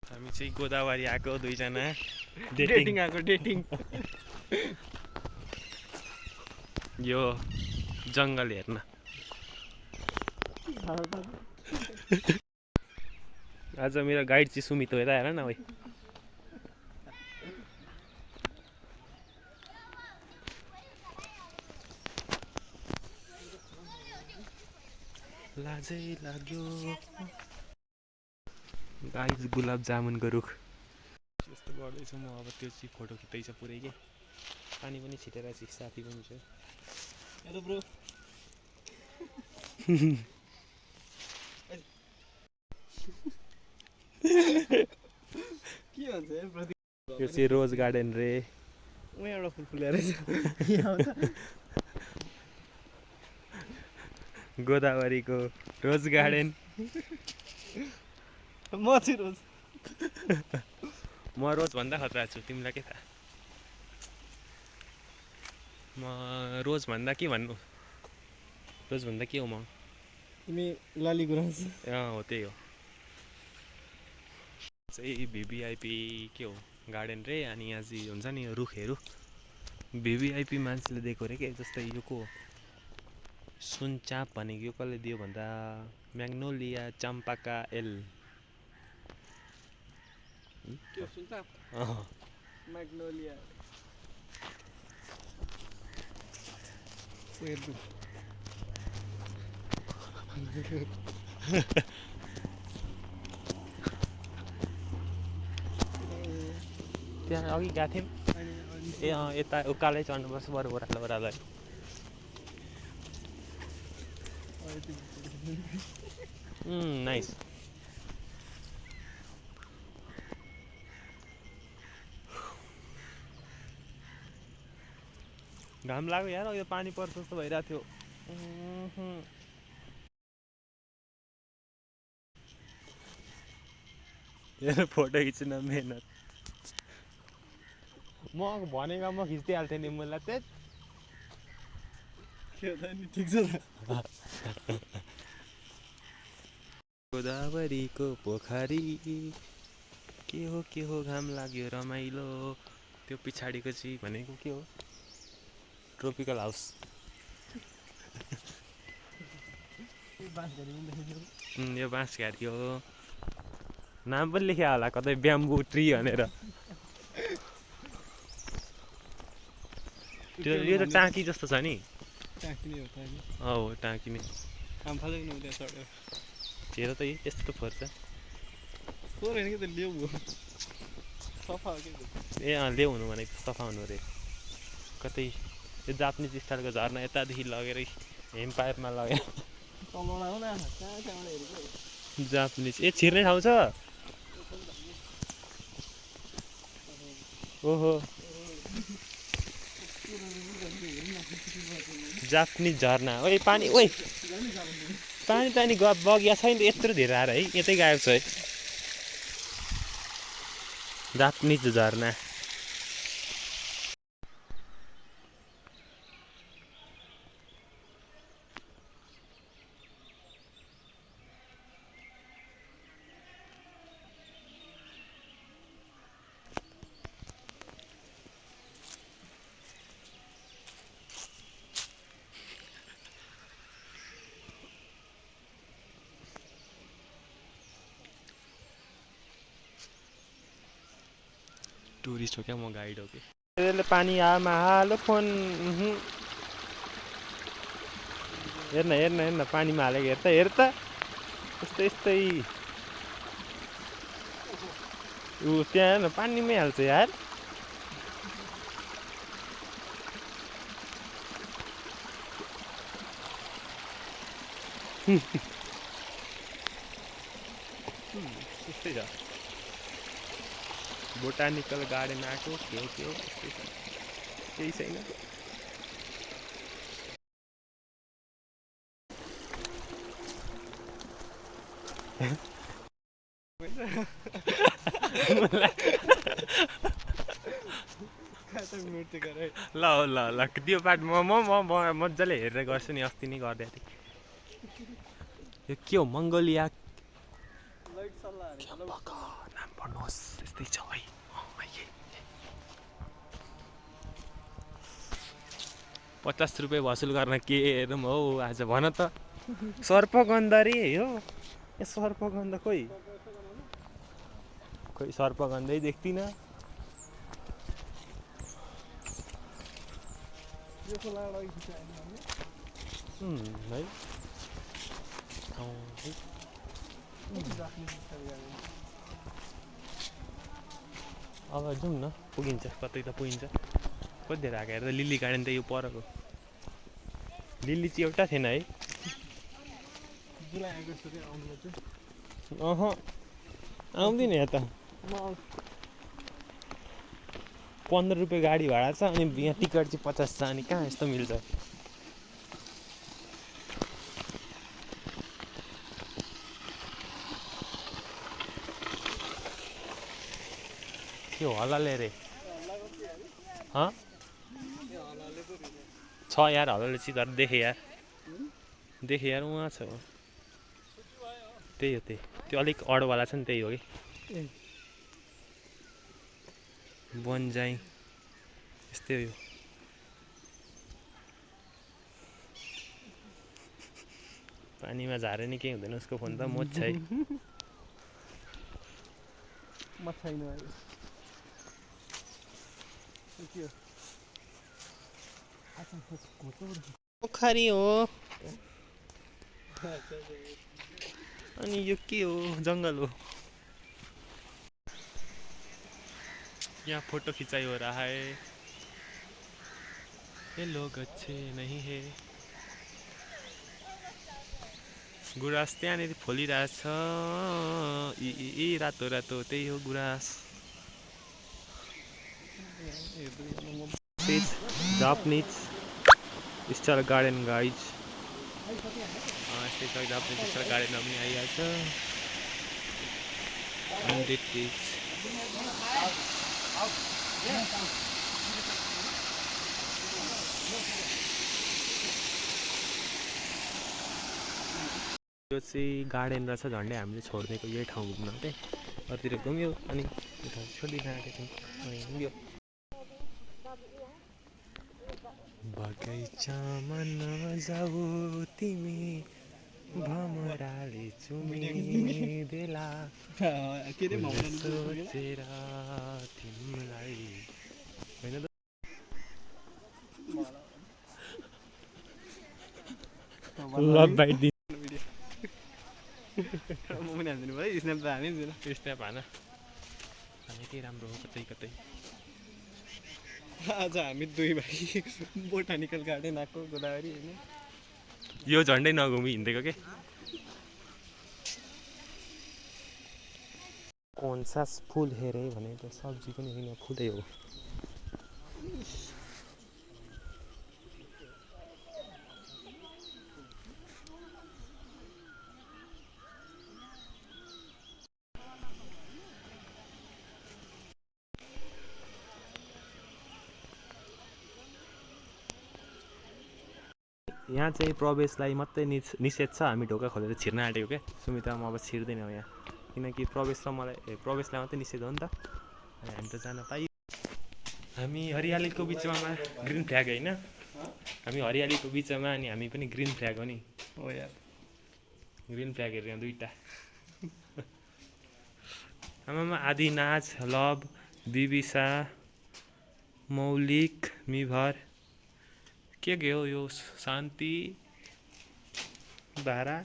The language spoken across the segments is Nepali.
हामी चाहिँ गोदावरी आएको दुईजना डेटिङ आएको डेटिङ यो जङ्गल हेर्न। आज मेरो गाइड चाहिँ सुमित हो, यता हेर न भाइ। लाजै लाग्यो गाइस, गुलाब जामुनको रुख यस्तो गर्दैछु म। अब त्यो चाहिँ फोटो खिच्दैछ पुरै के, पानी पनि छिटेर चाहिँ साथी पनि छ। Hello bro. के भन्छ यार प्रति? यो चाहिँ रोज गार्डन रे। म एउटा फुल फुलेर रहेछ। गोदावरीको रोज गार्डन। म चाहिँ रोज। म रोज भन्दा खतरा छु, तिमीलाई के थाहा? म रोज भन्दा के भन्नु, रोज भन्दा के हो म? तिमी लाली गुराँस। हो त्यही हो। चाहिँ भिभिआइपी के हो गार्डन रे। अनि यहाँ चाहिँ हुन्छ नि रुखहरू भिभिआइपी मान्छेले दिएको रे के। जस्तै यो को सुनचाप भनेको यो कसले दियो भन्दा म्याग्नोलिया चम्पाका एल। के सुनचाप? म्याग्नोलिया। त्यहाँ अघि गएको थियौँ। ए यता उकालै चढ्नुपर्छ बरु ओह्रालो ओह्रालो। नाइस। घाम लाग्यो यार, यो पानी पर्छ जस्तो भइरहेको थियो। हेर फोटो खिच्न मेहनत। म भनेको म खिचिदिइहाल्थेँ नि मलाई त्यही। ठिक छ त। गोदावरीको पोखरी के हो घाम लाग्यो रमाइलो। त्यो पछाडिको चाहिँ भनेको के हो? Tropical house. यो बाँसघारी हो। नाम पनि लेख्या होला कतै, ब्याम्बु ट्री भनेर। त्यो यो त टाँकी जस्तो छ नि। टाँकी नै हो टाँकी। हो टाँकी नै। काम फाल्यो नि उता चढ्यो। हेर त यस्तो पर्छ। फोर होइन कि त ल्याउ हो। सफा हो कि। ए ल्याउ हुनु भनेको सफा हुनु अरे। कतै यो जापानिज स्टाइलको झर्ना यतादेखि लगेर हेम्पायरमा लगेर जापानिज। ए छिर्ने ठाउँ छ। ओहो जापानिज झर्ना। ओइ पानी, ओइ पानी त नि बगिया छैन यत्रो धेरै आएर है, यतै गएको छ है जापानिज झर्ना। टुरिस्ट हो क्या, म गाइड हो कि। त्यसले पानी आमा हालो फोन। हेर्न हेर्न हेर्न पानीमा हालेको हेर त, हेर त यस्तै यस्तै। ऊ त्यहाँ हेर्न पानीमै हाल्छ यार। त्यस्तै छ। बोटानिकल गार्डन आएको के हो त्यस्तै छ, केही छैन। ल ल ल त्यो पार्ट म मजाले हेरेर गर्छु नि, अस्ति नै गरिदिएको थिएँ। यो के हो मङ्गोलिया नाम भन्नु 50 रुपियाँ वसुल गर्न के हेरौँ हौ आज भन त। सर्पगन्ध रे हो ए सर्पगन्ध खोइ सर्पगन्धै देख्दिनँ। यो खोलाबाट अघि खिचाएन है ठाउँ है अब जाउँ न पुगिन्छ कतै त पुगिन्छ। कति धेरै आएको हेर्दा लिली गार्डन त यो परको लिली चाहिँ एउटा थिएन है। जुलाई आगस्ट आउनु अह आउँदैन यता 15 रुपियाँ गाडी भाडा छ अनि यहाँ टिकट चाहिँ 50 छ अनि कहाँ यस्तो मिल्छ। त्यो हल्लाले रे छ यार हल्लाले चाहिँ तर देखेँ यार उहाँ छ त्यही हो त्यो अलिक अडवाला छ नि त्यही हो कि बनजाइ यस्तै हो। पानीमा झारे नि केही हुँदैन उसको फोन त मोच छै। पोखरी हो अनि यो के हो जङ्गल हो। यहाँ फोटो खिचाइ हो रहा है ये लोग अच्छे नहीं है। गुराँस त्यहाँनिर फलिरहेछ यी रातो रातो त्यही हो गुराँस। जापानिज स्टार गार्डन गाइज यस्तै छ जापानिज स्टार गार्डनमा पनि आइहाल्छ। यो चाहिँ गार्डन रहेछ झन्डै हामीले छोडिदिएको यही ठाउँ घुम्न चाहिँ अरूतिर घुम्यो अनि यो ठाउँ छोडिदिन आँटेको घुम्यो। बगैँचामा नजाऊ तिमी भमराले चुमिदेला सोचेर तिमीलाई होइन लभ बाइट दि म पनि हान्दिनु भयो स्न्याप त हानिदिनु स्न्याप हान के राम्रो हो कतै कतै। आज हामी दुई भाइ बोटानिकल गार्डन आएको गोदावरी होइन यो झन्डै नघुमी हिँडेको के कन्सास फुल हेरे भने त सब्जी पनि होइन फुलै हो। यहाँ चाहिँ प्रवेशलाई मात्रै निषेध छ। हामी ढोका खोलेर छिर्न आँटेको क्या सुमिता म अब छिर्दैनौँ यहाँ किनकि प्रवेशलाई मात्रै निषेध हो नि त अनि हामी त जान पाइयो। हामी हरियालीको बिचमा ग्रिन फ्ल्याग होइन हामी हरियालीको बिचमा अनि हामी पनि ग्रिन फ्ल्याग हो नि हो यार ग्रिन फ्ल्यागहरू यहाँ दुईवटा। आमामा आदिनाज लभ बिबिसा मौलिक मिभर के हो यो शान्ति धारा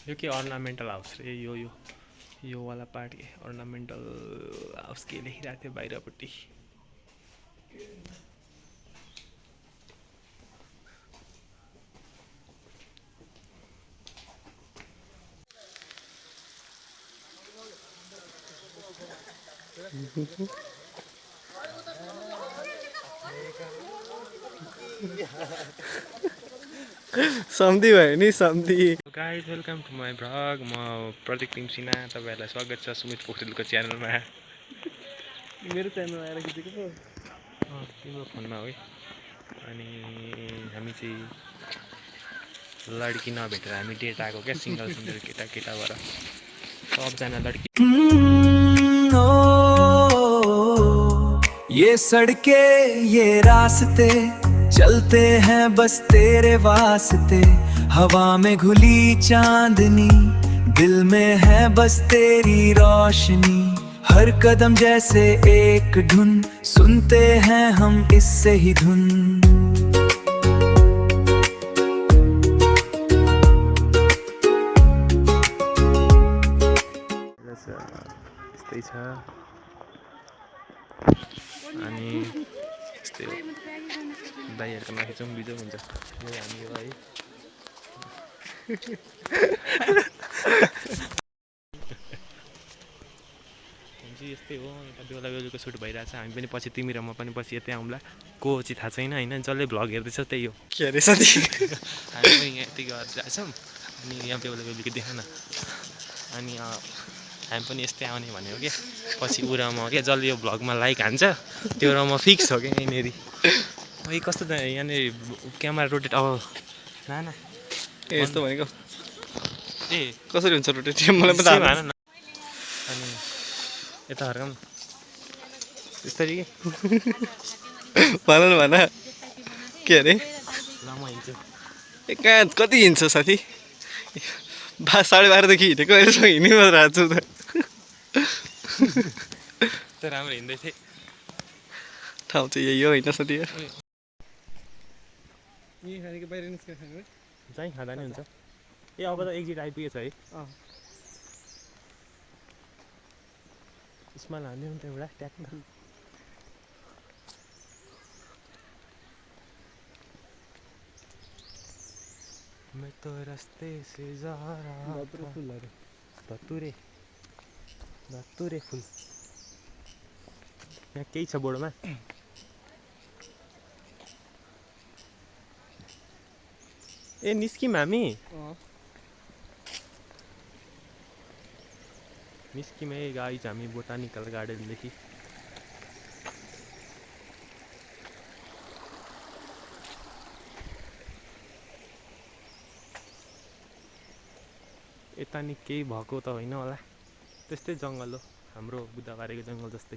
यो के अर्नामेन्टल हाउस रे यो वाला पार्ट के अर्नामेन्टल हाउस के लेखिरहेको थियो बाहिरपट्टि। सम्धी भयो नि सम्धी। Guys welcome to my vlog म प्रतीक टिमसिना तपाईँहरूलाई स्वागत छ सुमित पोखरेलको च्यानलमा। मेरो च्यानल आएर खिचेको पो तिम्रो फोनमा हो कि अनि हामी चाहिँ लड्की नभेटेर हामी डेट आएको क्या सिङ्गल सिङ्गल केटा केटा भएर सबजना लड्की ये सड़के ये रास्ते चलते हैं बस तेरे वास्ते हवा में घुली चांदनी दिल में है बस तेरी रोशनी हर कदम जैसे एक धुन सुनते हैं हम इससे ही धुन यस्तै छ अनि यस्तै हो दाइहरूको नखिचौँ बिजो हुन्छ यो हामी हो है हुन्छ यस्तै हो यता बेहुला बेहुलीको सुट भइरहेछ हामी पनि पछि तिमी र म पनि पछि यतै आउँला को चाहिँ थाहा छैन होइन जसले भ्लग हेर्दैछ त्यही हो के अरे साथी हामी पनि यहाँ यति गरिरहेछौँ अनि यहाँ बेहुला बेहुलीको देख न अनि हामी पनि यस्तै आउने भनेको क्या पछि ऊ र म क्या जसले यो भ्लगमा लाइक हान्छ त्यो र म फिक्स हो क्या यहाँनिर है कस्तो त यहाँनिर क्यामेरा रोटेट अब ना ए यस्तो भनेको ए कसरी हुन्छ रोटेट मलाई पनि थाहा सेम भएन हान न अनि यता फर्काउँ त्यसरी के भन न भन के अरे ल म हिँड्छु ए कहाँ कति हिँड्छ साथी 12:30देखि हिँडेको अहिलेसम्म हिँड्नै मात्र आएको छु त त राम्रो हिँड्दै थिएँ ठाउँ चाहिँ यही हो होइन साथी बाहिर निस्केर खानु है चाहिँ खाँदा नि हुन्छ ए अब त एक्जिट आइपुगेछ है स्माइल हान्दै हुन्छ एउटा ट्याक्क मैं तो रास्ते से जा रहा धतुरे धतुरे फुल यहाँ केही छ बोर्डमा ए निस्किम हामी निस्किम है गाइज हामी बोटानिकल गार्डनदेखि यता नि केही भएको त होइन होला त्यस्तै जङ्गल हो हाम्रो बुद्धबारेको जङ्गल जस्तै